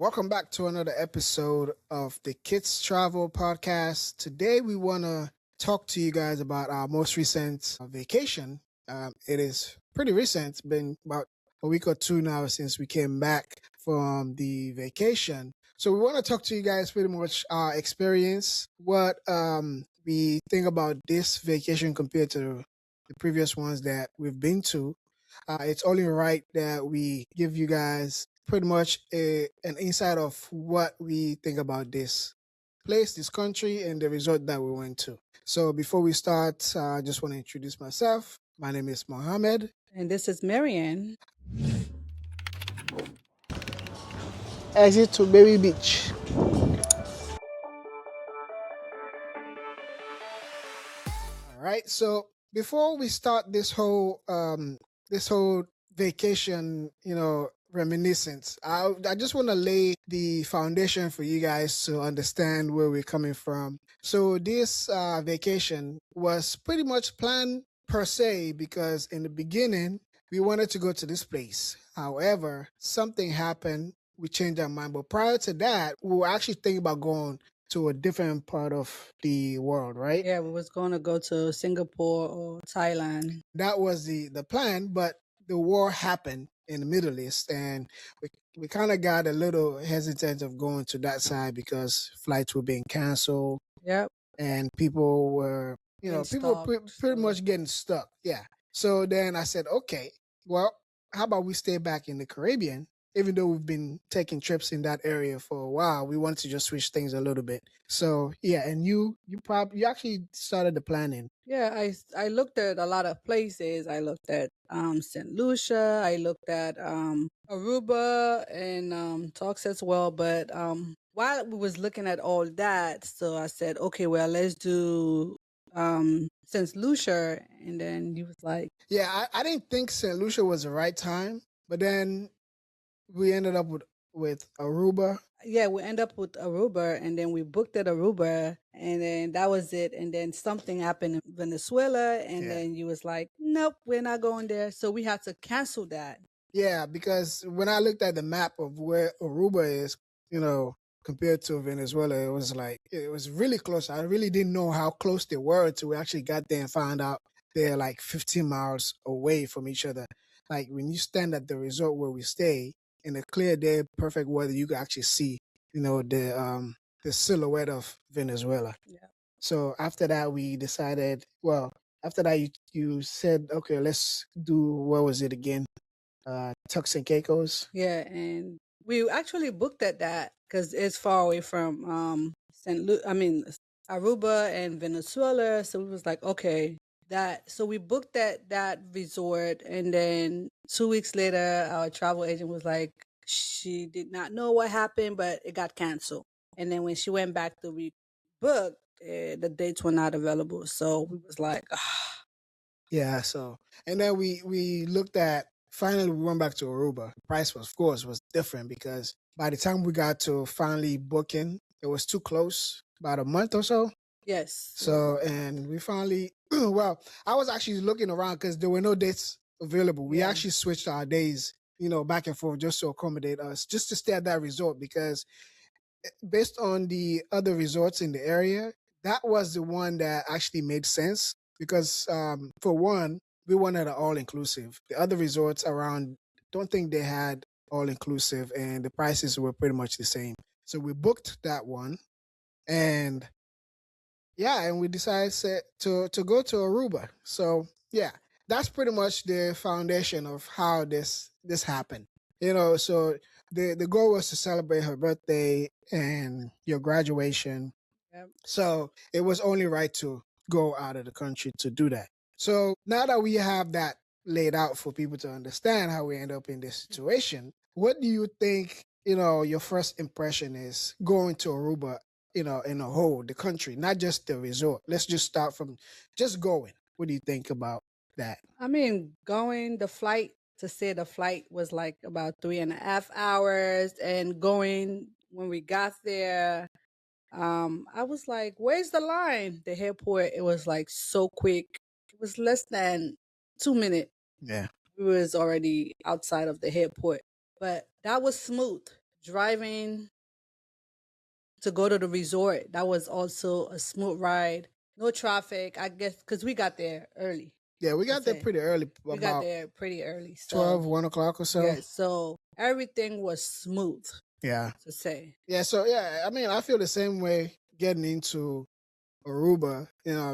Welcome back to another episode of the Kids Travel Podcast. Today, we want to talk to you guys about our most recent vacation. It is pretty recent, it's been about a week or two now since we came back from the vacation. So, we want to talk to you guys pretty much our experience, what we think about this vacation compared to the previous ones that we've been to. It's only right that we give you guys pretty much an insight of what we think about this place, this country, and the resort that we went to. So before we start, I just want to introduce myself. My name is Mohammed. And this is Marianne. Exit to Berry Beach. All right. So before we start this whole vacation, reminiscence, I just want to lay the foundation for you guys to understand where we're coming from. So this vacation was pretty much planned per se because in the beginning we wanted to go to this place. However, something happened. We changed our mind. But prior to that, we were actually thinking about going to a different part of the world, right? Yeah, we was going to go to Singapore or Thailand. That was the plan, but the war happened in the Middle East, and we kind of got a little hesitant of going to that side because flights were being canceled Yep, and people were, getting people were stalked. pretty So much getting stuck. Yeah. So then I said, okay, well, how about we stay back in the Caribbean? Even though we've been taking trips in that area for a while, we want to just switch things a little bit. So yeah, and you actually started the planning. yeah, I looked at a lot of places. I looked at St. Lucia. I looked at Aruba and Talks as well. But while we was looking at all that, so I said, okay, well, let's do St. Lucia. And then he was like, Yeah, I didn't think St. Lucia was the right time, but then we ended up with Aruba. yeah, we end up with Aruba, and then we booked at Aruba, and then that was it. And then something happened in Venezuela, and Yeah. then you was like, nope, we're not going there. So we had to cancel that. Yeah, because when I looked at the map of where Aruba is, compared to Venezuela, it was really close. I really didn't know how close they were until we actually got there and found out they're like 15 miles away from each other. Like when you stand at the resort where we stay in a clear day, perfect weather, you can actually see, the silhouette of Venezuela. Yeah. So after that, we decided. Well, after that, you said, okay, let's do what was it again? Turks and Caicos. Yeah, and we actually booked at that because it's far away from Aruba and Venezuela. So we was like, okay, that. So we booked that resort, and then 2 weeks later, our travel agent was like, she did not know what happened, but it got canceled. And then when she went back to rebook, the dates were not available. So we was like, Yeah. So and then we looked at. Finally, we went back to Aruba. The price was, of course, was different because by the time we got to finally booking, it was too close. About a month or so. yes, So and we finally. Well, I was actually looking around because there were no dates available. We yeah, actually switched our days, back and forth just to accommodate us, just to stay at that resort because based on the other resorts in the area, that was the one that actually made sense because, for one, we wanted an all inclusive. The other resorts around don't think they had all inclusive, and the prices were pretty much the same. So we booked that one, and yeah, and we decided to go to Aruba. So yeah, that's pretty much the foundation of how this happened. So the goal was to celebrate her birthday and your graduation. yeah. So it was only right to go out of the country to do that. So now that we have that laid out for people to understand how we end up in this situation, what do you think, your first impression is going to Aruba, in a whole, the country, not just the resort. Let's just start from just going. What do you think about that? I mean, going the flight to say the flight was like about 3.5 hours, and going when we got there, I was like, "Where's the line?" The airport, it was like so quick. It was less than 2 minutes. Yeah. We was already outside of the airport, but that was smooth. driving to go to the resort, that was also a smooth ride. No traffic, I guess, because we got there early. Yeah, we I got there say pretty early, we got about there pretty early. 12, So 1 o'clock or so. yeah, so everything was smooth Yeah. to say. Yeah, so yeah, I mean, I feel the same way getting into Aruba,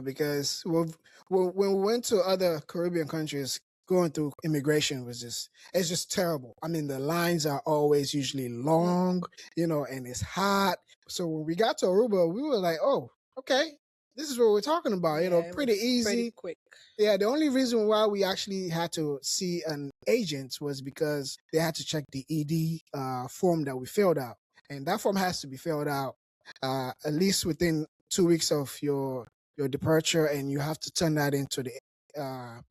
because when we went to other Caribbean countries, going through immigration it's just terrible. I mean, the lines are always usually long, and it's hot. So when we got to Aruba, we were like, oh, okay, this is what we're talking about, Yeah, it pretty was pretty easy. quick. Yeah, the only reason why we actually had to see an agent was because they had to check the ED form that we filled out. And that form has to be filled out at least within 2 weeks of your departure, and you have to turn that into the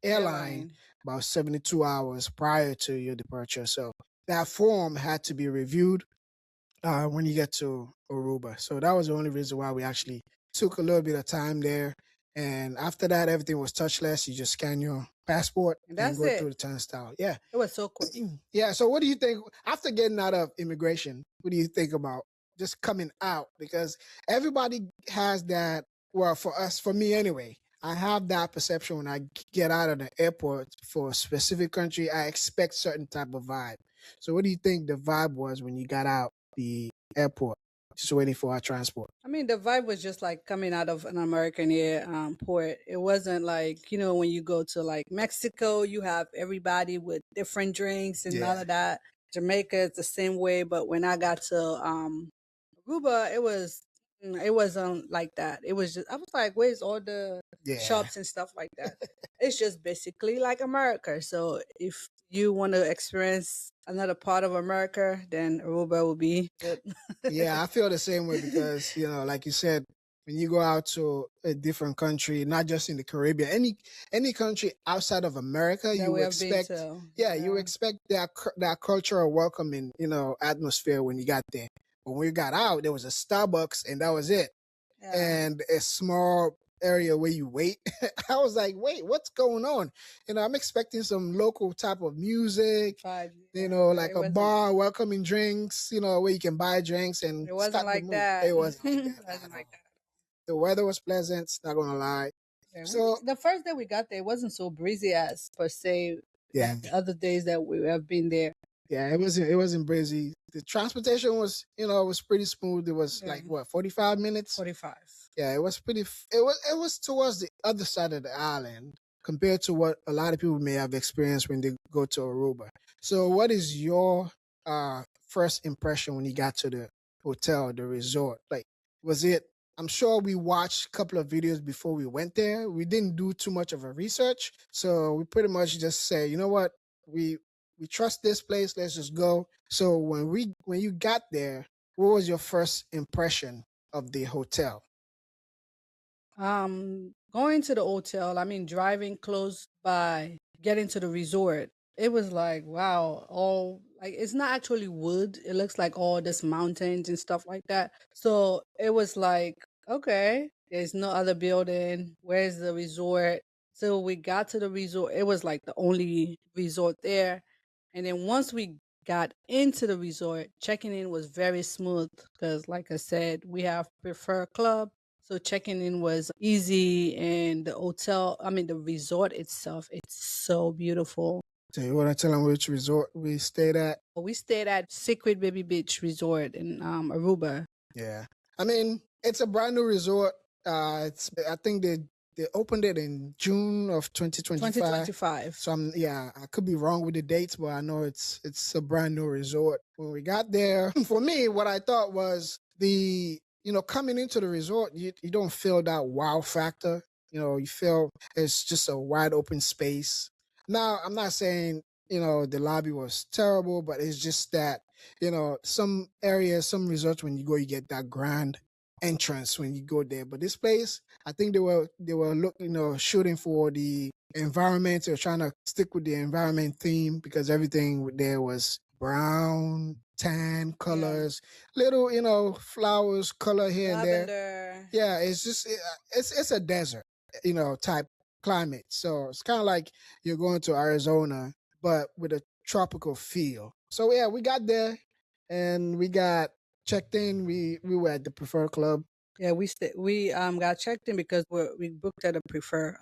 airline about 72 hours prior to your departure. So that form had to be reviewed when you get to Aruba. So that was the only reason why we actually took a little bit of time there. And after that, everything was touchless. You just scan your passport And and that's go through it. the turnstile. Yeah. It was so quick. Yeah. So what do you think after getting out of immigration? What do you think about just coming out? Because everybody has that. Well, for us, for me anyway, I have that perception when I get out of the airport for a specific country. I expect certain type of vibe. So what do you think the vibe was when you got out the airport, just waiting for our transport? I mean, the vibe was just like coming out of an American air port. It wasn't like, when you go to like Mexico, you have everybody with different drinks and all Yeah. of that. Jamaica is the same way, but when I got to Aruba, it wasn't like that. It was just I was like, where's all the Yeah. shops and stuff like that? It's just basically like America. So if you want to experience another part of America, then Aruba will be good. Yeah, I feel the same way because, like you said, when you go out to a different country, not just in the Caribbean, any country outside of America, That you we have been expect, to. yeah, you Yeah. expect that cultural welcoming, atmosphere when you got there. But when you got out, there was a Starbucks and that was it. Yeah. And a small area where you wait. I was like, wait, what's going on? I'm expecting some local type of music, Vibes. Yeah, but like a bar welcoming drinks, where you can buy drinks and it wasn't start the like mood. that. It wasn't like It that at wasn't all. like that. The weather was pleasant, not gonna lie. Yeah, So the first day we got there, it wasn't so breezy as per se yeah, like the other days that we have been there. yeah, it wasn't busy. The transportation was, was pretty smooth. It was Yeah. like what, 45 minutes? 45. Yeah, it was pretty. It was towards the other side of the island compared to what a lot of people may have experienced when they go to Aruba. So, what is your first impression when you got to the hotel, the resort? Like, was it? I'm sure we watched a couple of videos before we went there. We didn't do too much of a research, so we pretty much just say, you know what, we we trust this place. Let's just go. So when you got there, what was your first impression of the hotel? Going to the hotel, I mean, driving close by, getting to the resort, it was like, wow, all like it's not actually wood. It looks like all this mountains and stuff like that. So it was like, okay, there's no other building. Where's the resort? So we got to the resort. It was like the only resort there. And then once we got into the resort, checking in was very smooth because, like I said, we have preferred club, so checking in was easy, and the hotel, I mean, the resort itself, it's so beautiful. So you want to tell them which resort we stayed at? We stayed at Secret Baby Beach Resort in Aruba. Yeah. I mean, it's a brand new resort. I think they opened it in June of 2025. 2025. So I could be wrong with the dates, but I know it's a brand new resort. When we got there, for me, what I thought was coming into the resort, you don't feel that wow factor. You feel it's just a wide open space. Now, I'm not saying, the lobby was terrible, but it's just that, some areas, some resorts, when you go, you get that grand entrance when you go there. But this place, I think they were shooting for the environment. They were trying to stick with the environment theme because everything there was brown, tan colors, little flowers, color here and there. Lavender. Yeah, it's just it's a desert, type climate. So it's kind of like you're going to Arizona, but with a tropical feel. So yeah, we got there. and we got checked in. We were at the Prefer Club. Yeah, we got checked in because we booked at a prefer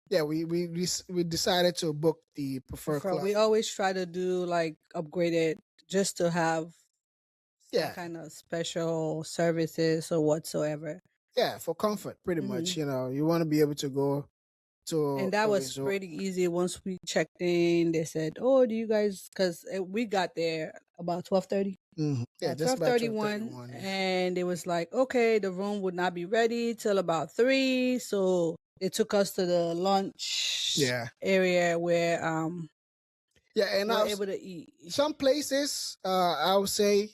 Yeah, we decided to book the Prefer prefer. Club. We always try to do like upgraded just to have some Yeah, kind of special services or whatsoever. yeah, for comfort, pretty much. Hmm. You know, you want to be able to go to And that a was resort. pretty easy. Once we checked in, they said, "Oh, do you guys?" Because we got there about 12:30. Yeah, Yeah, just about 12:31, 12:31. Yeah, and it was like, okay, the room would not be ready till about 3, so they took us to the lunch yeah, area where yeah. And we're now able to eat. some places, I would say,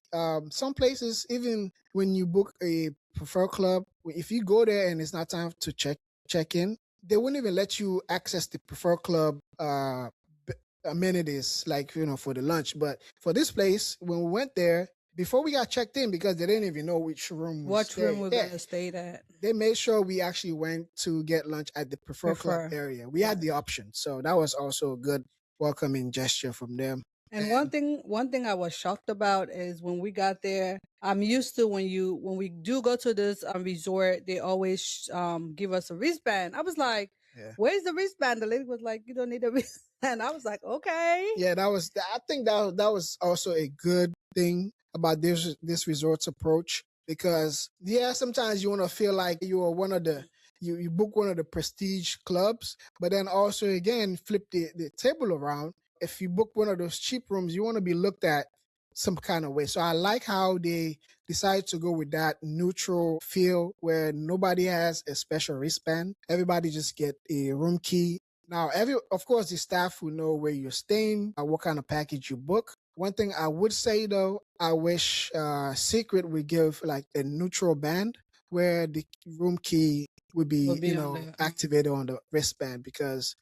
some places, even when you book a prefer club, if you go there and it's not time to check in, they wouldn't even let you access the prefer club b- amenities, like, you know, for the lunch. But for this place, when we went there, before we got checked in, because they didn't even know which room we What room stay, we're yeah, gonna stay at? they made sure we actually went to get lunch at the prefer club Prefer. area. We had the option, so that was also a good welcoming gesture from them. And And one thing I was shocked about is when we got there. I'm used to when we do go to this resort, they always give us a wristband. I was like, yeah. "Where's the wristband?" The lady was like, "You don't need a wristband." I was like, "Okay." Yeah, that was. I think that was also a good thing about this resort's approach, because yeah, sometimes you want to feel like you are one of the you book one of the prestige clubs, but then also again flip the table around. If you book one of those cheap rooms, you want to be looked at some kind of way. So I like how they decided to go with that neutral feel where nobody has a special wristband. Everybody just get a room key. Now, of course, the staff will know where you're staying, what kind of package you book. One thing I would say though, I wish Secret would give like a neutral band where the room key would We'll be, be on the activated on the wristband, because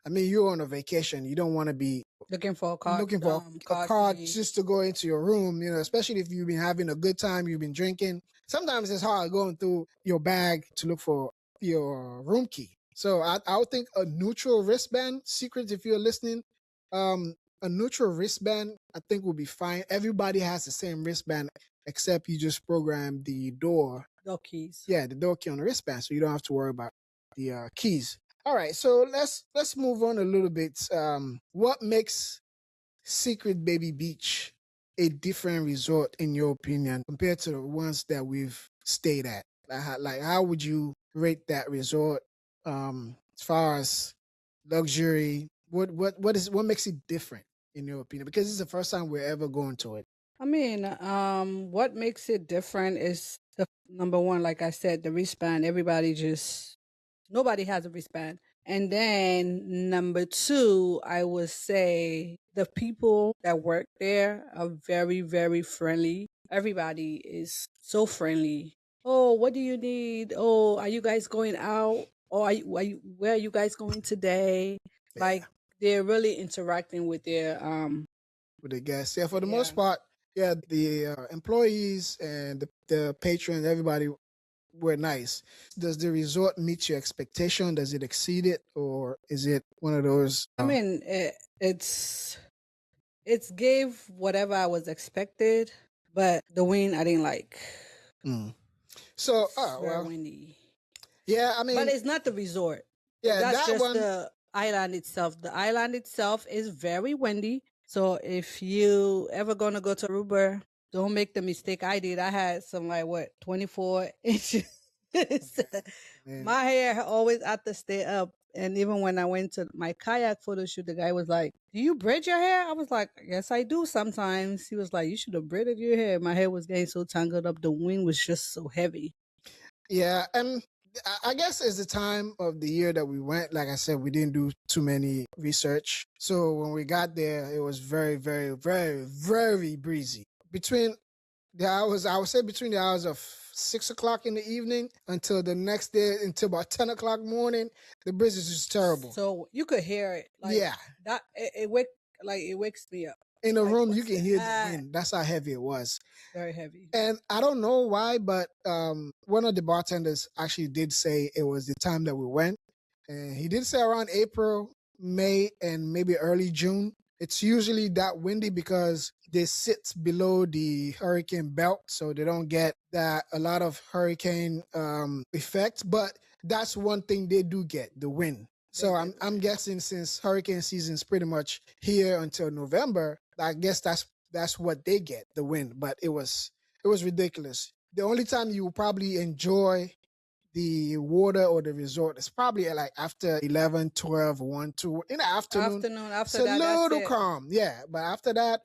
I mean, you're on a vacation. You don't want to be looking for a looking for a card card key. just to go into your room, especially if you've been having a good time, you've been drinking. Sometimes it's hard going through your bag to look for your room key. So I would think a neutral wristband, Secrets, if you're listening, a neutral wristband, I think will be fine. Everybody has the same wristband, except you just program the door. No keys. Yeah, the door key on the wristband, so you don't have to worry about the keys. All right, so let's move on a little bit. What makes Secret Baby Beach a different resort in your opinion compared to the ones that we've stayed at? How would you rate that resort as far as luxury? What makes it different in your opinion? Because this is the first time we're ever going to it. I mean, what makes it different is the number one, like I said, the wristband. Everybody just nobody has a wristband. And then number two, I would say the people that work there are very, very friendly. Everybody is so friendly. Oh, what do you need? Oh, are you guys going out? Or where are you guys going today? Yeah, Like they're really interacting with their with the guests. Yeah, for the yeah. most part, yeah, the employees and the patrons, everybody were nice. Does the resort meet your expectation? Does it exceed it, or is it one of those? I mean, it's gave whatever I was expected, but the wind I didn't like. Mm. So, It's very well, windy. yeah, I But mean, it's not the resort. yeah, That's that just one, the island itself. The island itself is very windy. So if you ever gonna go to Aruba, don't make the mistake I did. I had some like what 24 inches. man. My hair always had to stay up. And even when I went to my kayak photo shoot, the guy was like, "Do you braid your hair?" I was like, "Yes, I do sometimes." He was like, "You should have braided your hair." My hair was getting so tangled up. The wind was just so heavy. Yeah, and I guess it's the time of the year that we went. Like I said, we didn't do too many research. So when we got there, it was very, very, very, very breezy. Between the hours, I would say between the hours of 6 o'clock in the evening until the next day, until about 10 o'clock morning, the breeze is just terrible. So you could hear it like Yeah, that. It wakes me up. in the Like room, you what's can hear the that? wind. That's how heavy it was. Very heavy. And I don't know why, but one of the bartenders actually did say it was the time that we went. And he did say around April, May, and maybe early June. It's usually that windy because they sit below the hurricane belt, so they don't get that a lot of hurricane effect. But that's one thing they do get, the wind. So I'm guessing since hurricane season is pretty much here until November, I guess that's what they get, the wind. But it was ridiculous. The only time you will probably enjoy the water or the resort is probably like after 11, 12, 1, 2 in the afternoon. It's After a that, that's little it. calm. Yeah. But after that,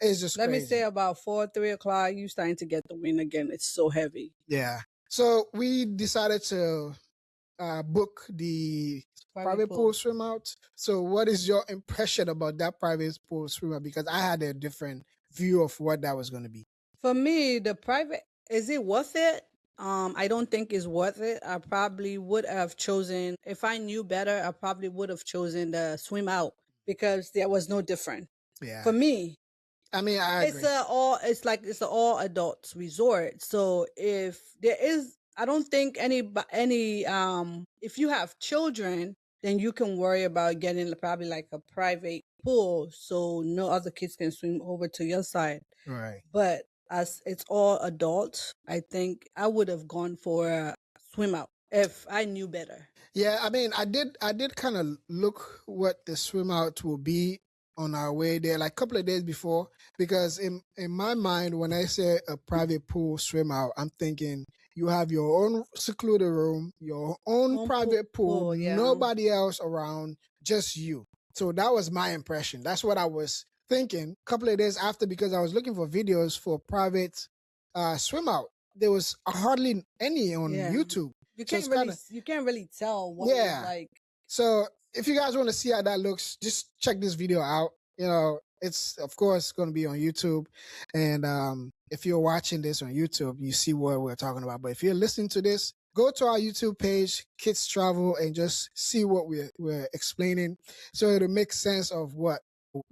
it's just Let me crazy. say about 4, 3 o'clock, you starting to get the wind again. It's so heavy. Yeah. So we decided to book the private pool swim out. So what is your impression about that private pool swim out? Because I had a different view of what that was going to be. For me, the private, is it worth it? I don't think it's worth it. I probably would have chosen, if I knew better, I probably would have chosen the swim out because there was no different. Yeah. For me, I mean, I agree. it's an all adults resort. So if there is, I don't think any if you have children, then you can worry about getting probably like a private pool so no other kids can swim over to your side. Right. But as it's all adults, I think I would have gone for a swim out if I knew better. Yeah, I mean, I did kind of look what the swim out will be on our way there, like a couple of days before, because in my mind, when I say a private pool swim out, I'm thinking you have your own secluded room, your own private pool, yeah. nobody else around, just you. So that was my impression. That's what I was thinking. A couple of days after, because I was looking for videos for private swim out, there was hardly any on Yeah. YouTube. You So can't it's really kinda- you can't really tell what Yeah. it's like. So if you guys want to see how that looks, just check this video out. It's of course going to be on YouTube, and if you're watching this on YouTube, you see what we're talking about. But if you're listening to this, go to our YouTube page, Kids Travel, and just see what we're explaining, so it'll make sense of what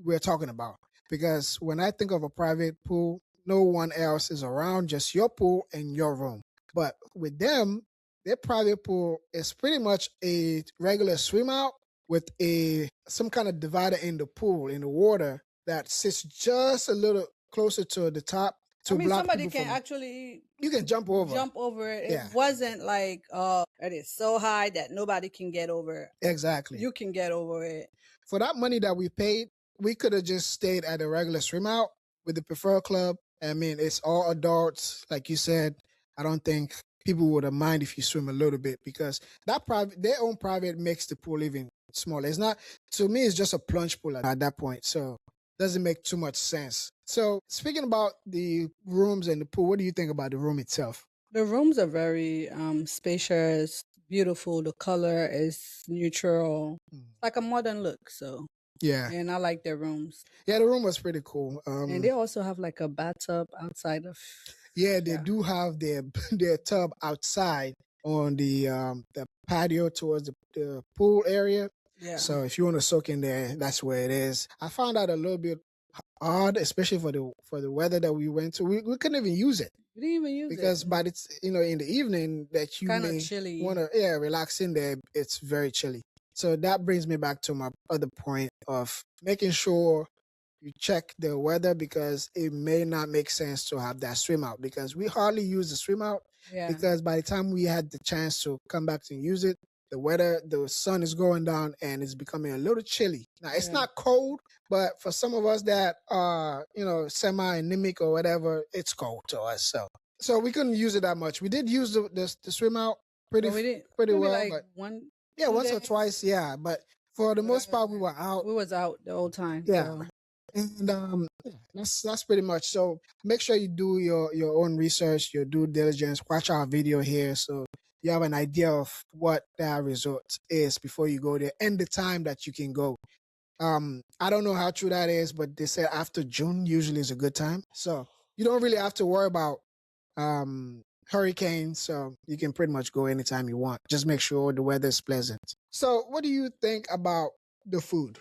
we're talking about. Because when I think of a private pool, no one else is around, just your pool and your room. But with them, their private pool is pretty much a regular swim out with some kind of divider in the pool, in the water, that sits just a little closer to the top to block somebody people can from. actually You can jump over. it. Yeah. It wasn't like it is so high that nobody can get over it. Exactly. You can get over it. For that money that we paid, we could have just stayed at a regular swim out with the Preferred Club. I mean, it's all adults, like you said. I don't think people would have mind if you swim a little bit, because their own private makes the pool even smaller. It's not, to me, it's just a plunge pool at that point. So it doesn't make too much sense. So speaking about the rooms and the pool, what do you think about the room itself? The rooms are very spacious, beautiful. The color is neutral, like a modern look. So Yeah. and I like their rooms. Yeah, the room was pretty cool. And they also have like a bathtub outside of. Yeah, they do have their their tub outside on the patio towards the pool area. Yeah. So if you want to soak in there, that's where it is. I found out a little bit odd, especially for the weather that we went to. We couldn't even use it. We didn't even use Because it. by the in the evening that you Kinda may chilly. want to relax in there, it's very chilly. So that brings me back to my other point of making sure you check the weather, because it may not make sense to have that swim out, because we hardly use the swim out. Yeah. Because by the time we had the chance to come back to use it, the sun is going down and it's becoming a little chilly. Now it's not cold, but for some of us that are, semi-anemic or whatever, it's cold to us. So we couldn't use it that much. We did use the swim out pretty well, like but once or twice, yeah. But for the most part, we were out. We was out the whole time. Yeah. So. And that's pretty much. So make sure you do your own research, your due diligence. Watch our video here, so you have an idea of what that resort is before you go there, and the time that you can go. I don't know how true that is, but they said after June usually is a good time. So you don't really have to worry about hurricanes. So you can pretty much go anytime you want. Just make sure the weather is pleasant. So what do you think about the food?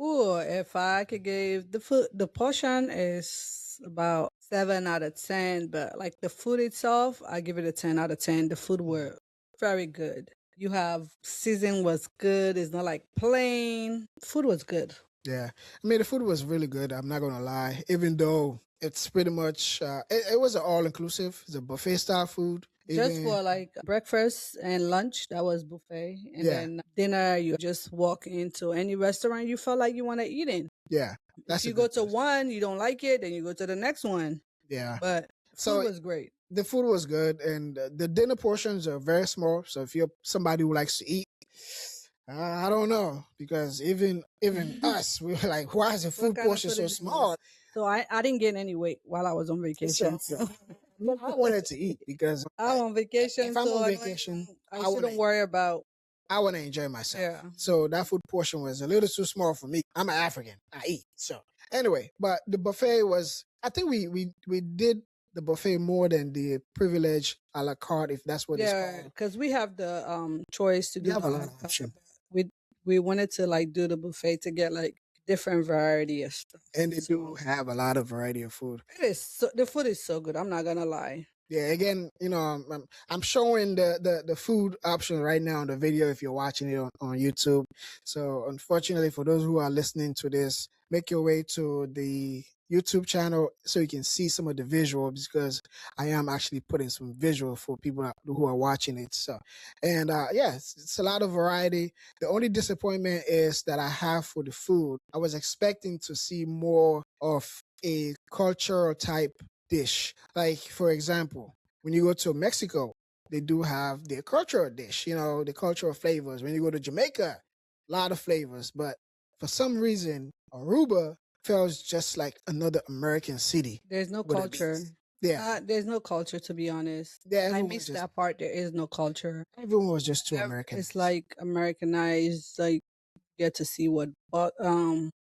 Ooh, if I could give the portion is about 7 out of 10, but like the food itself, I give it a 10 out of 10. The food were very good. You have season was good. It's not like plain. Food was good. Yeah. I mean, the food was really good. I'm not going to lie. Even though it's pretty much, it was an all inclusive. It's a buffet style food. Just Even, for like breakfast and lunch, that was buffet. And yeah. then dinner, you just walk into any restaurant you felt like you want to eat in. Yeah. If That's a you go good to place. one, you don't like it, then you go to the next one. Yeah. But food So was great. the food was good, and the dinner portions are very small. So if you're somebody who likes to eat, I don't know, because even us, we were like, why is the What food kind of portion food so it was? small? So I didn't gain any weight while I was on So vacation. So I wanted to eat because I'm on vacation, if I'm so on I know vacation, I I want shouldn't to worry about. I want to enjoy myself. Yeah. So that food portion was a little too small for me. I'm an African. I eat. So anyway, but the buffet was. I think we did the buffet more than the privilege a la carte, if that's what it's Yeah, called. because we have the choice to You do have the a a lot la of carte. options, We we wanted to like do the buffet to get like different variety of stuff. and they do So have a lot of variety of food. the food is so good. I'm not gonna lie. Yeah, again, I'm showing the food option right now on the video if you're watching it on YouTube. So unfortunately, for those who are listening to this, make your way to the YouTube channel so you can see some of the visuals, because I am actually putting some visual for people who are watching it. So, and yeah, it's a lot of variety. The only disappointment is that I have for the food. I was expecting to see more of a cultural type dish. Like, for example, when you go to Mexico, they do have their cultural dish, the cultural flavors. When you go to Jamaica, a lot of flavors. But for some reason, Aruba feels just like another American city There's no with a beach. culture. Yeah. There's no culture, to be honest. Yeah, I everyone was missed just that part. There is no culture. everyone was just too It's Americanized. like Americanized. Like get to see what,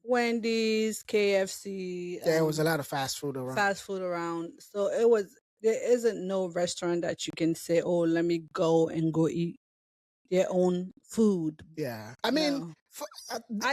Wendy's, KFC, There was a lot of fast food around. fast food around. So it was. There isn't no restaurant that you can say, "Oh, let me go and go eat their own food." Yeah. I mean, No, for,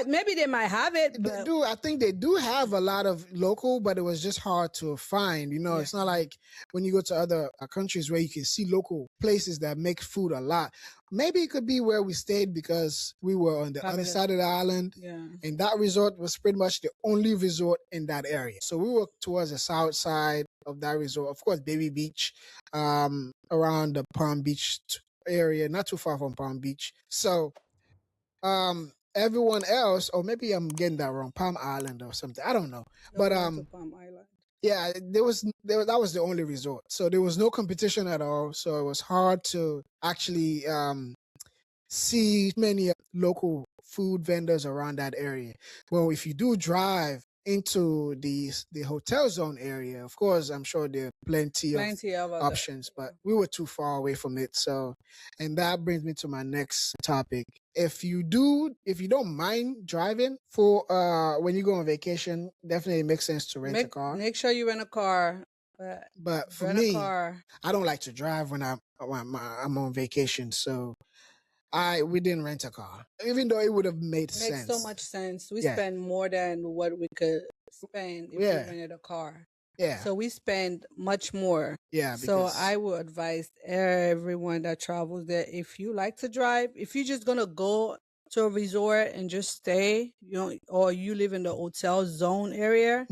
maybe they might have it, they but do. I think they do have a lot of local, but it was just hard to find. It's not like when you go to other countries where you can see local places that make food a lot. Maybe it could be where we stayed because we were on the probably other side of the island, yeah. and that resort was pretty much the only resort in that area. So we were towards the south side of that resort. Of course, Baby Beach, around the Palm Beach area, not too far from Palm Beach. So everyone else, or maybe I'm getting that wrong, Palm Island or something, I don't know. No, But we went to Palm Island. yeah, that was the only resort, so there was no competition at all, so it was hard to actually see many local food vendors around that area. Well, if you do drive into the hotel zone area, of course, I'm sure there are plenty of Plenty of other. options, but we were too far away from it. So, and that brings me to my next topic. If you don't mind driving for when you go on vacation, definitely makes sense to rent a car. Make sure you rent a car. But for Rent a me, car. I don't like to drive when I'm on vacation. So we didn't rent a car, even though it would have made Makes sense. so much sense. We Yeah. spend more than what we could spend if we Yeah. rented a car. Yeah. So we spend much more. Yeah, So because I would advise everyone that travels there, if you like to drive, if you're just gonna go to a resort and just stay, or you live in the hotel zone area,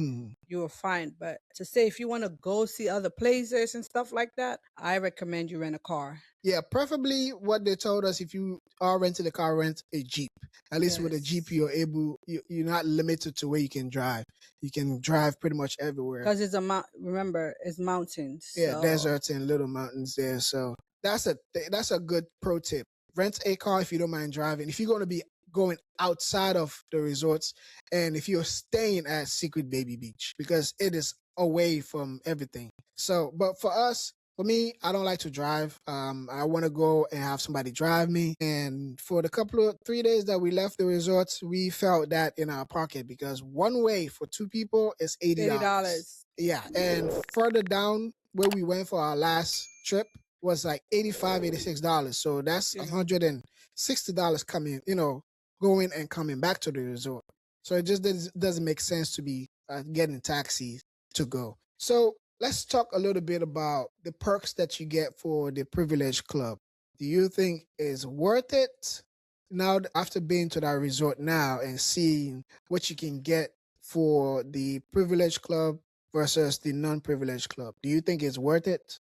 you are fine. But to say if you want to go see other places and stuff like that, I recommend you rent a car. yeah, preferably what they told us, if you are renting a car, rent a Jeep. At least with a Jeep, Yes. you're not limited to where you can drive. You can drive pretty much everywhere. Because it's remember, it's mountains. Yeah, So deserts and little mountains there. So that's a good pro tip. Rent a car if you don't mind driving. If you're going to be going outside of the resorts, and if you're staying at Secret Baby Beach, because it is away from everything. So, but for me, I don't like to drive. I want to go and have somebody drive me. And for the 3 days that we left the resorts, we felt that in our pocket, because one way for two people is $80. Yeah, and further down where we went for our last trip was like $85, $86. So that's $160 coming, going and coming back to the resort. So it just doesn't make sense to be getting taxis to go. So let's talk a little bit about the perks that you get for the Privilege Club. Do you think is worth it? now after being to that resort now and seeing what you can get for the privileged club versus the non-privileged club, do you think it's worth it?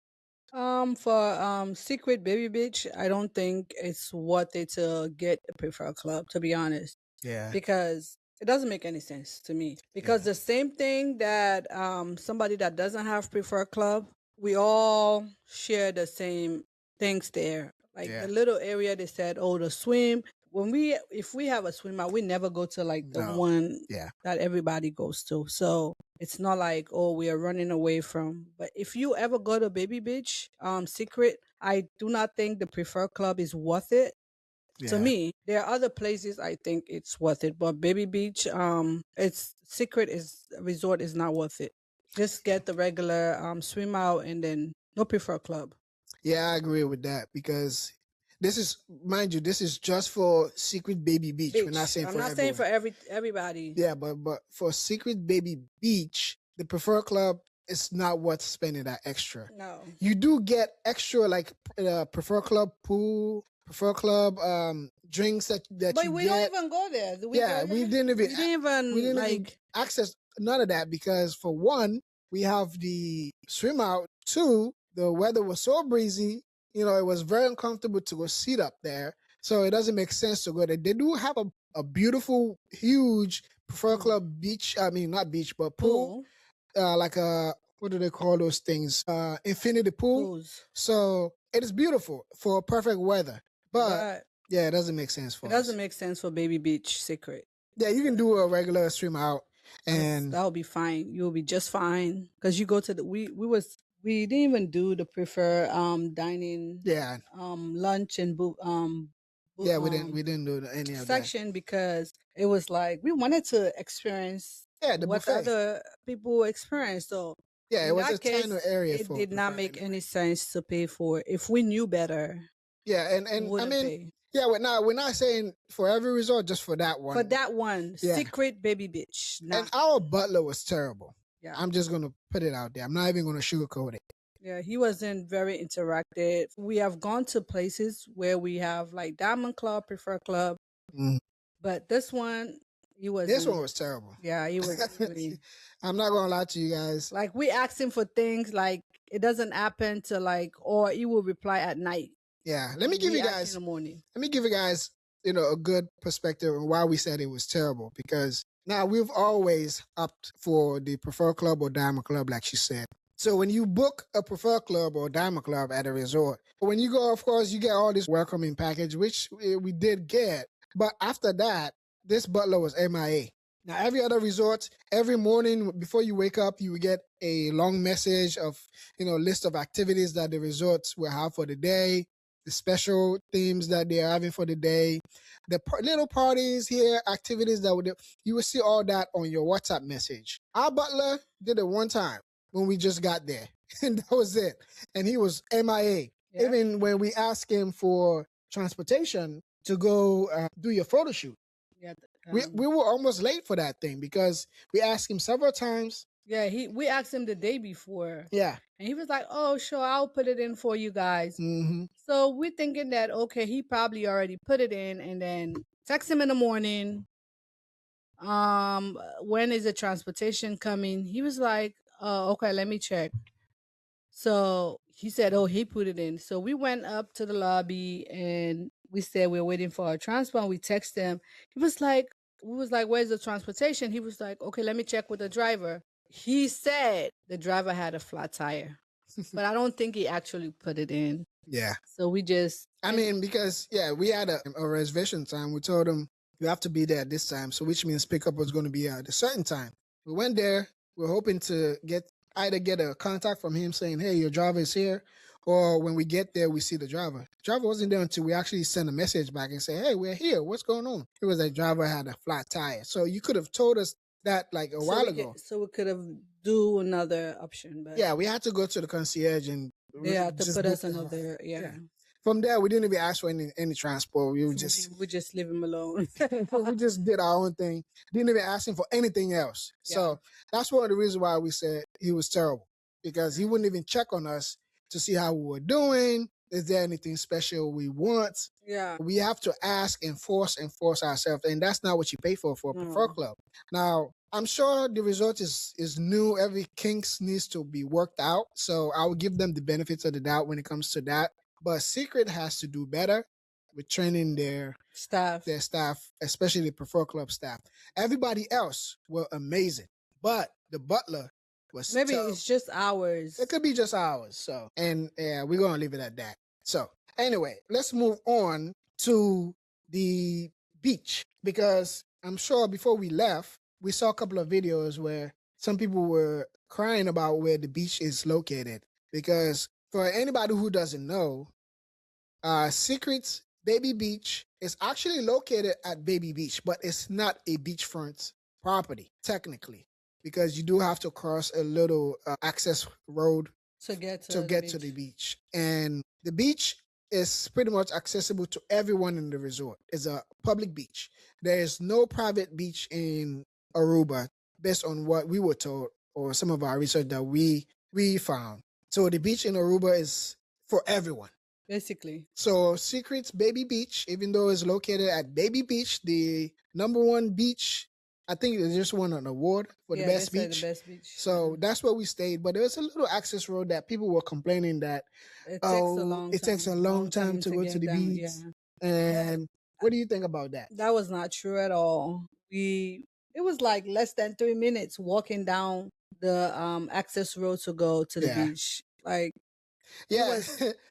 For Secret Baby Beach, I don't think it's worth it to get a preferred club, to be honest, Yeah, because it doesn't make any sense to me. Because yeah, the same thing that somebody that doesn't have preferred club, we all share the same things there. Like yeah. the little area they said, oh, the swim. When we if we have a swim out, we never go to like the No, one yeah, that everybody goes to. So it's not like, oh, we are running away from. But if you ever go to Baby Beach, Secret, I do not think the preferred club is worth it. To yeah. me, there are other places I think it's worth it, but Baby Beach, it's Secret is resort is not worth it. Just get the regular swim out and then no preferred club. Yeah, I agree with that because this is, mind you, this is just for Secret Baby Beach. We're not Beach. saying I'm for not saying everyone. for everybody. Yeah, but for Secret Baby Beach, the preferred club is not worth spending that extra. No. You do get extra like preferred club pool, preferred club drinks that But you we get. don't even go there. Do we Yeah, go there? we didn't even We didn't we even didn't even like access none of that because for one, we have the swim out. Two, the weather was so breezy, it was very uncomfortable to go sit up there. So it doesn't make sense to go there. They do have a beautiful, huge preferred club beach. I mean, not beach, but pool. pool. Like a, what do they call those things? Infinity pool. Pools. So it is beautiful for perfect weather. But But yeah, it doesn't make sense it for doesn't us. make sense for Baby Beach Secret. Yeah, you can do a regular swim out and That'll be fine. You'll be just fine because you go to the we didn't even do the prefer dining yeah, lunch and yeah, we didn't do any of that. section because it was like we wanted to experience Yeah, the what buffet. other people experience. So Yeah, it in was a that tiny case, area it for did not buffet make anyway. any sense to pay for it. If we knew better, Yeah, we and I wouldn't mean, pay. yeah, we're not saying for every resort, just for that For one. that one, Yeah, Secret Baby Beach. and Nah. our butler was terrible. Yeah. I'm just gonna put it out there. I'm not even gonna sugarcoat it. Yeah, he wasn't very interactive. We have gone to places where we have like Diamond Club, Prefer Club, Mm. but this one, he This one wasn't. was terrible. Yeah, he was really I'm not gonna lie to you guys. like we asked him for things like it doesn't happen to like, or he will reply at night. Yeah, let me give We you ask guys in the morning. let me give you guys, a good perspective on why we said it was terrible. Because now we've always opted for the preferred club or diamond club, like she said. So when you book a preferred club or diamond club at a resort, when you go, of course, you get all this welcoming package, which we did get. But after that, this butler was MIA. Now, every other resort, every morning before you wake up, you will get a long message of, list of activities that the resorts will have for the day, the special themes that they are having for the day, the little parties here, activities that would you will see all that on your WhatsApp message. Our butler did it one time when we just got there, and that was it. And he was MIA. Yeah. Even when we asked him for transportation to go do your photo shoot, Yeah. we were almost late for that thing because we asked him several times. Yeah, we asked him the day before. Yeah. And he was like, "Oh, sure, I'll put it in for you guys." Mm-hmm. So we're thinking that okay, he probably already put it in, and then text him in the morning. When is the transportation coming? He was like, "Oh, okay, let me check." So he said, "Oh, he put it in." So we went up to the lobby and we said we're waiting for our transport. We text him. He was like, "We was like, where's the transportation?" He was like, "Okay, let me check with the driver." He said the driver had a flat tire, but I don't think he actually put it in. Yeah. So we just. I mean, because we had a reservation time. We told him you have to be there at this time, so which means pickup was going to be at a certain time. We went there. We're hoping to either get a contact from him saying, "Hey, your driver is here," or when we get there, we see the driver. The driver wasn't there until we actually sent a message back and say, "Hey, we're here. What's going on?" It was like driver had a flat tire. So you could have told us that like a while ago. So we could have do another option, but Yeah, we had to go to the concierge and they had to just put book us the ride. another. Yeah. From there, we didn't even ask for any transport. We We just leave him alone. we just did our own thing. Didn't even ask him for anything else. So that's one of the reasons why we said he was terrible, because he wouldn't even check on us to see how we were doing. Is there anything special we want? Yeah. We have to ask and force ourselves, and that's not what you pay for a prefer No. club. Now, I'm sure the resort is new. Every kinks needs to be worked out, so I will give them the benefits of the doubt when it comes to that. But Secret has to do better with training Staff. their staff, especially the prefer club staff. Everybody else were amazing, but the butler was Maybe tough. it's just ours. It could be just ours. So, and yeah, we're gonna leave it at that. So, anyway, let's move on to the beach, because I'm sure before we left, we saw a couple of videos where some people were crying about where the beach is located. Because for anybody who doesn't know, Secret's Baby Beach is actually located at Baby Beach, but it's not a beachfront property technically, because you do have to cross a little access road to get to the beach. And the beach is pretty much accessible to everyone in the resort. It's a public beach. There is no private beach in Aruba, based on what we were told or some of our research that we found. So the beach in Aruba is for everyone. Basically. So Secret's Baby Beach, even though it's located at Baby Beach, the #1 beach, I think they just won an award for the best beach. The best beach. So that's where we stayed. But there was a little access road that people were complaining that it takes a long time to go to the beach. Yeah. And what do you think about that? That was not true at all. It was like less than 3 minutes walking down the access road to go to the beach. Like yeah,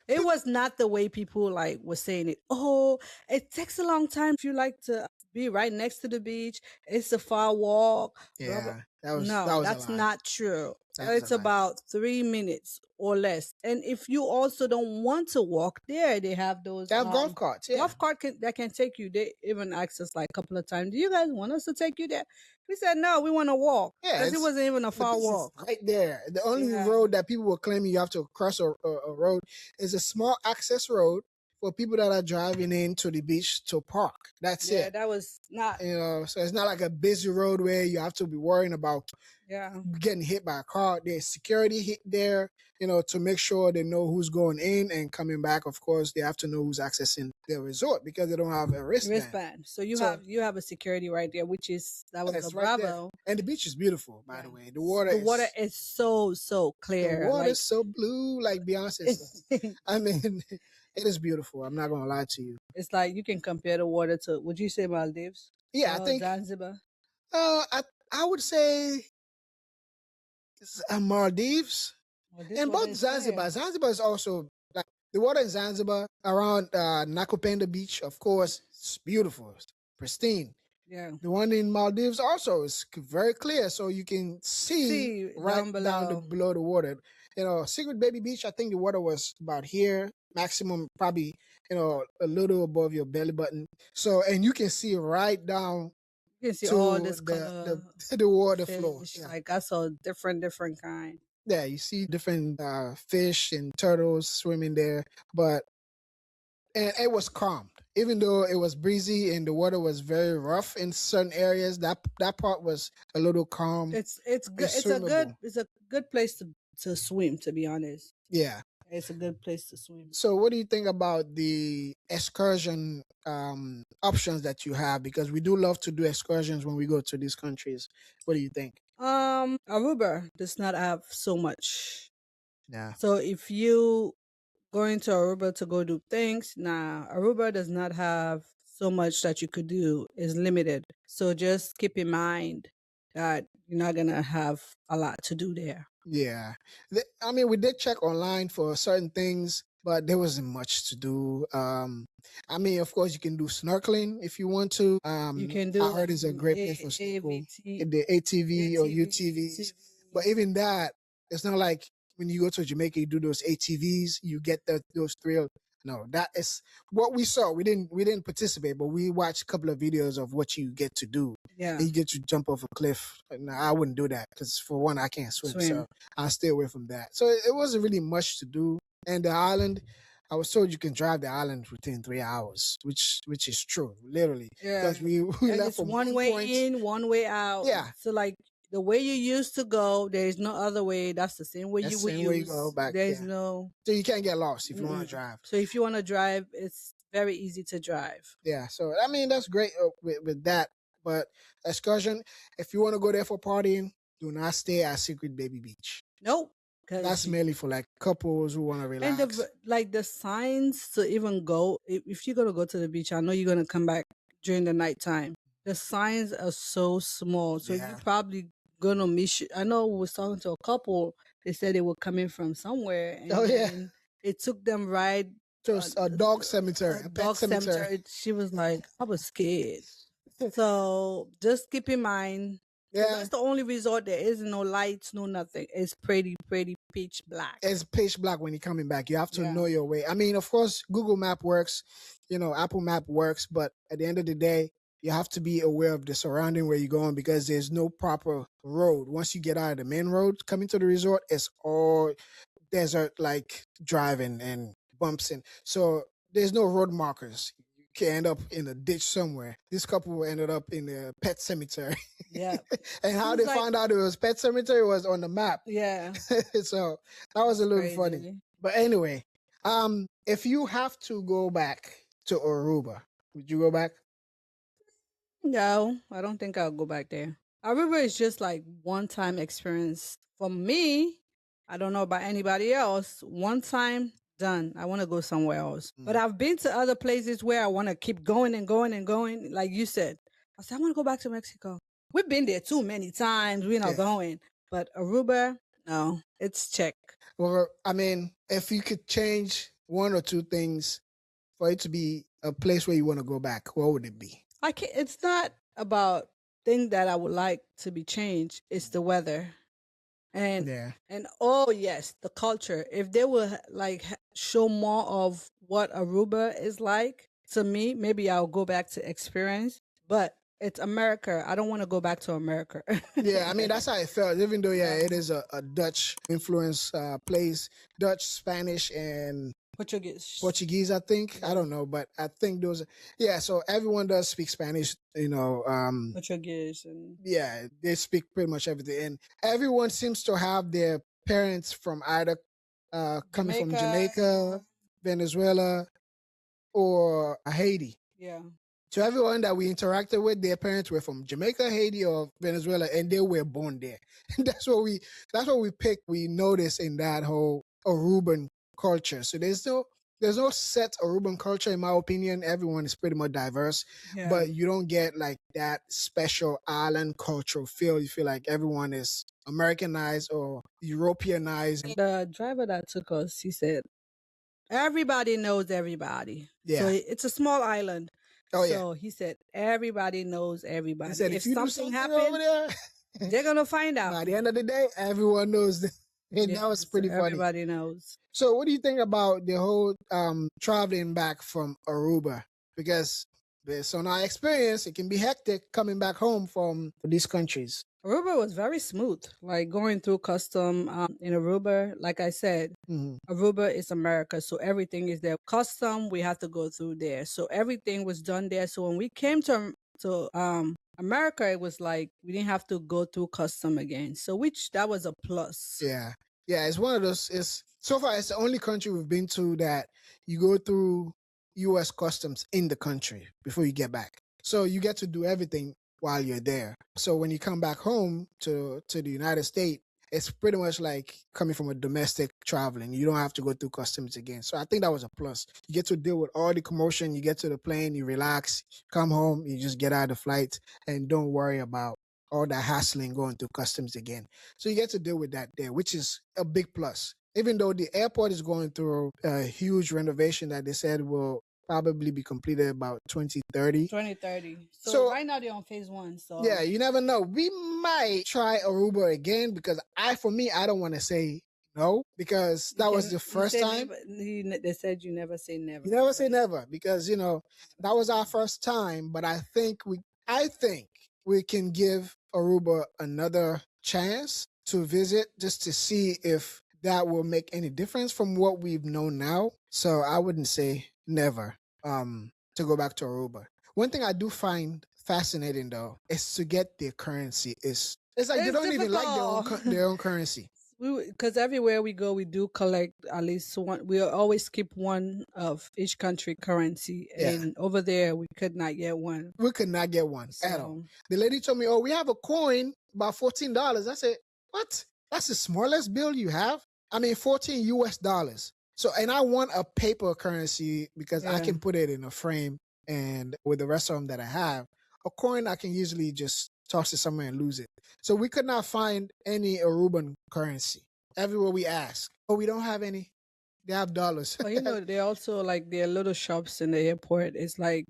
it was not the way people like were saying it. Oh, it takes a long time if you like to be right next to the beach. It's a far walk. Yeah, that's not true. It's about 3 minutes or less. And if you also don't want to walk there, they have those golf carts. Yeah. Golf cart that can take you. They even asked us like a couple of times, do you guys want us to take you there? We said no, we want to walk. Yeah, because it wasn't even a far walk. Right there. The only road that people were claiming you have to cross a road is a small access road for people that are driving into the beach to park. That's it. Yeah, that was not. So it's not like a busy road where you have to be worrying about getting hit by a car. There's security hit there, to make sure they know who's going in and coming back. Of course, they have to know who's accessing their resort because they don't have a wristband. So you have a security right there, which is that was a Bravo. And the beach is beautiful, by the way. The water is so clear. The water is so blue, like Beyonce said. I mean, it is beautiful. I'm not gonna lie to you. It's like you can compare the water to. Would you say Maldives? Yeah, I think Zanzibar. I would say Maldives. And both Zanzibar. Zanzibar is also like the water in Zanzibar around Nakupenda Beach. Of course, it's beautiful, it's pristine. Yeah. The one in Maldives also is very clear, so you can see right down below the water. Secret Baby Beach, I think the water was about here, maximum probably, a little above your belly button. So, and you can see right down. You can see all this the water flow. Yeah. Like I saw different kind. Yeah, you see different fish and turtles swimming there, and it was calm. Even though it was breezy and the water was very rough in certain areas, that part was a little calm. It's good. It's a good place to swim. To be honest. Yeah, it's a good place to swim. So, what do you think about the excursion options that you have? Because we do love to do excursions when we go to these countries. What do you think? Aruba does not have so much. Yeah. So if you going to Aruba to go do things, Aruba does not have so much that you could do. Is limited. So just keep in mind that you're not gonna have a lot to do there. Yeah. I mean, we did check online for certain things, but there wasn't much to do. I mean, of course, you can do snorkeling if you want to. You can do. I heard it's a great place for snorkeling. The ATV or UTVs. But even that, it's not like when you go to Jamaica, you do those ATVs, you get those thrills. No, that is what we saw. We didn't participate, but we watched a couple of videos of what you get to do. Yeah, and you get to jump off a cliff. No, I wouldn't do that because for one, I can't swim, so I'll stay away from that. So it wasn't really much to do. And the island, I was told you can drive the island within 3 hours, which is true, literally. Yeah, because we left from one way in, one way out. Yeah, so like the way you used to go. There is no other way. That's the same way That's you the would same way you go use. back. There's Yeah. no. So you can't get lost if you want to Mm-mm. drive. So if you want to drive, it's very easy to drive. Yeah. So I mean that's great with that. But Excursion, if you want to go there for partying, do not stay at Secret Baby Beach. Nope. That's mainly for like couples who want to And relax. the signs to even go, if you're gonna go to the beach, I know you're gonna come back during the nighttime. The signs are so small, so Yeah. you probably gonna miss. I know we was talking to a couple. They said they were coming from somewhere, and Oh yeah. then it took them right So it's a dog cemetery, a pet dog cemetery. cemetery. She was like, I was scared. So just keep in mind. So Yeah. that's the only resort. There is no lights, no nothing. It's pretty pitch black. It's pitch black when you're coming back. You have to Yeah. know your way. I mean, of course, Google Map works, Apple Map works, but at the end of the day, you have to be aware of the surrounding where you're going because there's no proper road. Once you get out of the main road coming to the resort, it's all desert like driving and bumps and so there's no road markers. You can end up in a ditch somewhere. This couple ended up in a pet cemetery. Yeah. And how they found out it was pet cemetery was on the map. Yeah. So that was a little funny. Crazy. But anyway, if you have to go back to Aruba, would you go back? No, I don't think I'll go back there. Aruba is just like one time experience for me. I don't know about anybody else. One time done. I want to go somewhere else. But I've been to other places where I want to keep going and going and going. Like you said, I said I want to go back to Mexico. We've been there too many times. We're not going. But Aruba, no, it's check. Well, I mean, if you could change one or two things for it to be a place where you want to go back, what would it be? I can't. It's not about thing that I would like to be changed. It's the weather, and oh yes, the culture. If they would like show more of what Aruba is like to me, maybe I'll go back to experience. But it's America. I don't want to go back to America. Yeah, I mean that's how it felt. Even though it is a Dutch influence place, Dutch, Spanish, and Portuguese, I think. I don't know, but I think those. Yeah, so everyone does speak Spanish. Portuguese and they speak pretty much everything, and everyone seems to have their parents from either coming from Jamaica, Venezuela, or Haiti. Yeah. So everyone that we interacted with, their parents were from Jamaica, Haiti, or Venezuela, and they were born there. That's what we picked. We noticed in that whole Aruban culture. So there's no set Aruban culture in my opinion. Everyone is pretty much diverse, but you don't get like that special island cultural feel. You feel like everyone is Americanized or Europeanized. The driver that took us, he said, everybody knows everybody. Yeah. So it's a small island. Oh, so he said, everybody knows everybody. He said, if you something do happens, over there, they're going to find out. By the end of the day, everyone knows. And that was pretty funny. Everybody knows. So what do you think about the whole traveling back from Aruba? Because based on our experience, it can be hectic coming back home from these countries. Aruba was very smooth, like going through custom in Aruba. Like I said, Aruba is America, so everything is there. Custom, we have to go through there. So everything was done there. So when we came to America, it was like we didn't have to go through custom again. So that was a plus. Yeah. Yeah, it's one of those. So far it's the only country we've been to that you go through US customs in the country before you get back. So you get to do everything while you're there. So when you come back home to the United States, it's pretty much like coming from a domestic traveling. You don't have to go through customs again. So I think that was a plus. You get to deal with all the commotion. You get to the plane, you relax, come home, you just get out of the flight and don't worry about all that hassling going through customs again. So you get to deal with that there, which is a big plus. Even though the airport is going through a huge renovation that they said will probably be completed about 2030. 2030. So right now they're on phase 1. So yeah, you never know. We might try Aruba again because I don't want to say no because that was the first time. They said you never say never. You never say never because that was our first time. But I think we can give Aruba another chance to visit just to see if that will make any difference from what we've known now. So I wouldn't say never to go back to Aruba. One thing I do find fascinating though is to get their currency is It's like they It's don't even like difficult. their own currency. Because everywhere we go, we do collect at least one. We always keep one of each country currency, Yeah, and over there we could not get one. we could not get one at all. So The lady told me, "Oh, we have a coin about $14." I said, "What? That's the smallest bill you have? I mean, 14 US dollars." So, and I want a paper currency because I yeah. can put it in a frame, and with the rest of them that I have, a coin I can usually just toss it somewhere and lose it. So we could not find any Aruban currency. Everywhere we ask, oh, we don't have any. They have dollars. But they also like their little shops in the airport is like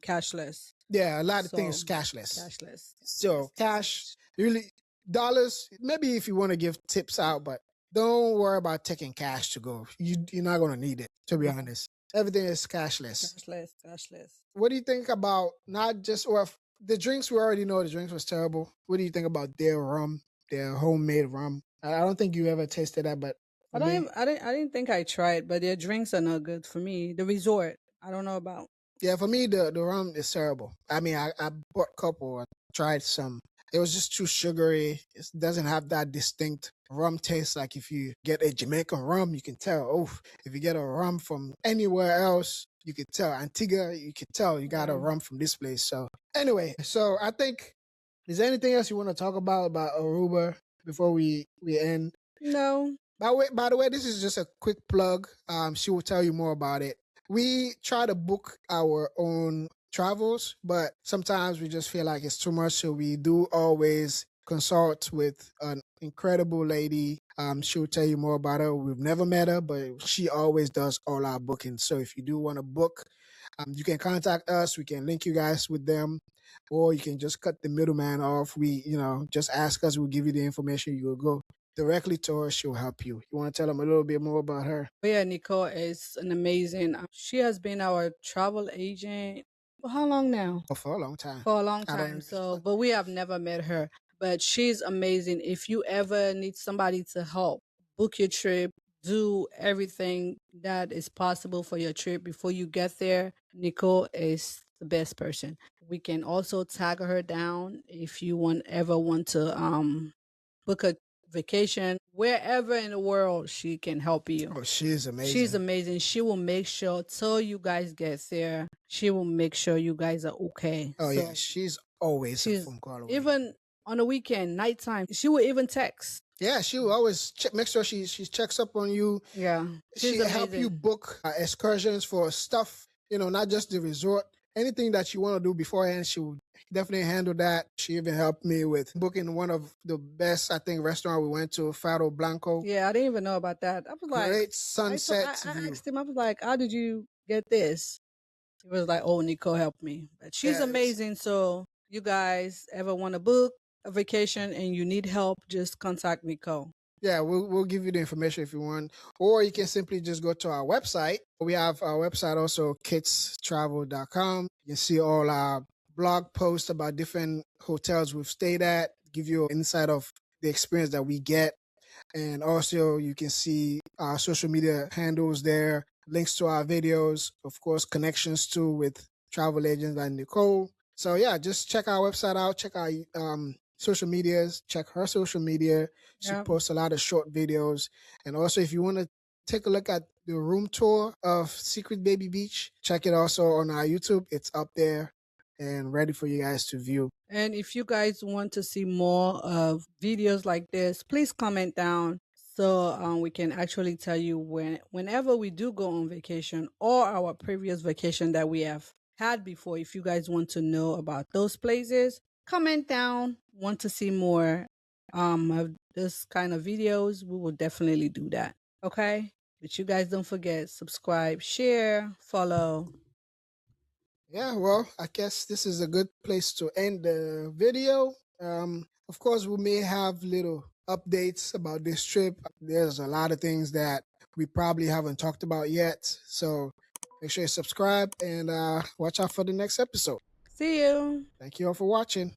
cashless. Yeah, a lot of So things cashless. cashless. So cash, really dollars. Maybe if you want to give tips out, but don't worry about taking cash to go. You're not gonna need it. To be honest, everything is cashless. Cashless. What do you think about not just the drinks? We already know the drinks was terrible. What do you think about their rum, their homemade rum? I don't think you ever tasted that, but for me, I didn't think I tried, but their drinks are not good for me. The resort, I don't know about. yeah, for me the rum is terrible. I mean, I bought a couple, I tried some. It was just too sugary. It doesn't have that distinct rum taste. Like if you get a Jamaican rum, you can tell. Oh, if you get a rum from anywhere else, you can tell. Antigua, you can tell you got a rum from this place. So anyway, so I think, is there anything else you want to talk about Aruba before we end? No. By the way, this is just a quick plug. She will tell you more about it. We try to book our own travels, but sometimes we just feel like it's too much. So we do always consult with an incredible lady. She'll tell you more about her. We've never met her, but she always does all our bookings. So if you do want to book, you can contact us. We can link you guys with them, or you can just cut the middleman off. We, just ask us. We'll give you the information. You will go directly to her. She'll help you. You want to tell them a little bit more about her? But yeah, Nicole is an amazing. She has been our travel agent for how long now? Oh, for a long time. For a long I don't time. know. So, but we have never met her. But she's amazing. If you ever need somebody to help book your trip, do everything that is possible for your trip before you get there, Nicole is the best person. We can also tag her down if you ever want to book a vacation wherever in the world. She can help you. Oh, she's amazing. She's amazing. She will make sure till you guys get there, she will make sure you guys are okay. Oh, yeah. She's always a she's phone call away. even on the weekend, nighttime, she will even text. Yeah, she will always make sure she checks up on you. Yeah, She'll help you book excursions for stuff, not just the resort. Anything that you want to do beforehand, she will definitely handle that. She even helped me with booking one of the best, I think, restaurant we went to, Faro Blanco. Yeah, I didn't even know about that. I was like, great sunset I view. asked him, I was like, how did you get this? He was like, oh, Nicole helped me. But she's Yes. amazing. So you guys ever want to book a vacation and you need help, just contact Nicole. Yeah, we'll give you the information if you want. Or you can simply just go to our website. We have our website also, kidstravel.com. You can see all our blog posts about different hotels we've stayed at, give you an insight of the experience that we get. And also you can see our social media handles there, links to our videos, of course, connections too with travel agents like Nicole. So yeah, just check our website out, check our social medias, check her social media. She posts a lot of short videos. And also if you want to take a look at the room tour of Secret Baby Beach, check it also on our YouTube. It's up there and ready for you guys to view. And if you guys want to see more of videos like this, please comment down so we can actually tell you whenever we do go on vacation or our previous vacation that we have had before. If you guys want to know about those places, comment down. Want to see more of this kind of videos, we will definitely do that. Okay? But you guys don't forget, subscribe, share, follow. Yeah, well, I guess this is a good place to end the video. Of course, we may have little updates about this trip. There's a lot of things that we probably haven't talked about yet. So make sure you subscribe and watch out for the next episode. See you. Thank you all for watching.